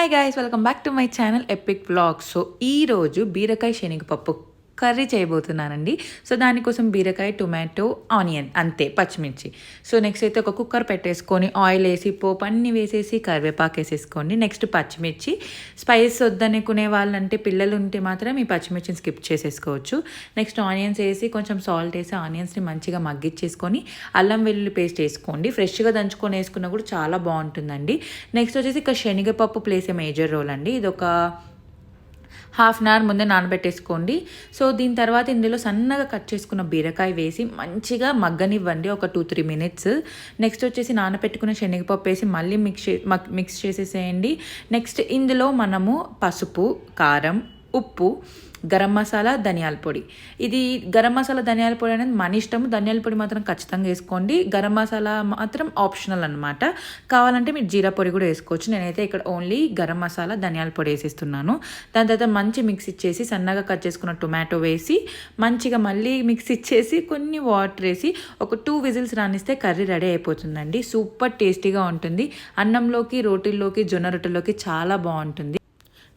Hi guys, welcome back to my channel epic vlogs. So ఈరోజు బీరకాయ శనగపప్పు curry చేయబోతున్నానండి. So దానికోసం బీరకాయ, టొమాటో, ఆనియన్ అంతే, పచ్చిమిర్చి. సో నెక్స్ట్ అయితే ఒక కుక్కర్ పెట్టేసుకొని ఆయిల్ వేసి పోపు అన్నీ వేసేసి కరివేపాకు వేసేసుకోండి. నెక్స్ట్ పచ్చిమిర్చి. స్పైస్ వద్దనుకునే వాళ్ళంటే పిల్లలు ఉంటే మాత్రం ఈ పచ్చిమిర్చిని స్కిప్ చేసేసుకోవచ్చు. నెక్స్ట్ ఆనియన్స్ వేసి కొంచెం సాల్ట్ వేసి ఆనియన్స్ని మంచిగా మగ్గిచ్చేసుకొని అల్లం వెల్లుల్లి పేస్ట్ వేసుకోండి. ఫ్రెష్గా దంచుకొని వేసుకున్నా కూడా చాలా బాగుంటుందండి. నెక్స్ట్ వచ్చేసి ఇక్కడ శనగపప్పు ప్లేస్ ఏ మేజర్ రోల్ అండి. ఇది ఒక హాఫ్ అన్ అవర్ ముందే నానబెట్టేసుకోండి. సో దీని తర్వాత ఇందులో సన్నగా కట్ చేసుకున్న బీరకాయ వేసి మంచిగా మగ్గనివ్వండి ఒక 2-3 మినిట్స్. నెక్స్ట్ వచ్చేసి నానబెట్టుకున్న శనగపప్పు వేసి మళ్ళీ మిక్స్ చేసేసేయండి. నెక్స్ట్ ఇందులో మనము పసుపు, కారం, ఉప్పు, గరం మసాలా, ధనియాల పొడి. ఇది గరం మసాలా, ధనియాల పొడి అనేది మన ఇష్టము. ధనియాల పొడి మాత్రం ఖచ్చితంగా వేసుకోండి. గరం మసాలా మాత్రం ఆప్షనల్ అనమాట. కావాలంటే మీరు జీరా పొడి కూడా వేసుకోవచ్చు. నేనైతే ఇక్కడ ఓన్లీ గరం మసాలా, ధనియాల పొడి వేసేస్తున్నాను. దాని తర్వాత మంచి మిక్స్ ఇచ్చేసి సన్నగా కట్ చేసుకున్న టొమాటో వేసి మంచిగా మళ్ళీ మిక్స్ ఇచ్చేసి కొన్ని వాటర్ వేసి ఒక 2 విజిల్స్ రానిస్తే కర్రీ రెడీ అయిపోతుందండి. సూపర్ టేస్టీగా ఉంటుంది. అన్నంలోకి, రోటీల్లోకి, జొన్న రొట్టెల్లోకి చాలా బాగుంటుంది.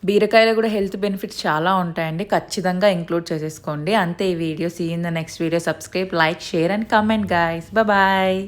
బీరకాయలో కూడా హెల్త్ బెనిఫిట్స్ చాలా ఉంటాయండి. ఖచ్చితంగా ఇంక్లూడ్ చేసేసుకోండి. అంతే ఈ వీడియో. See in the next video. Subscribe, like, share and comment guys. Bye.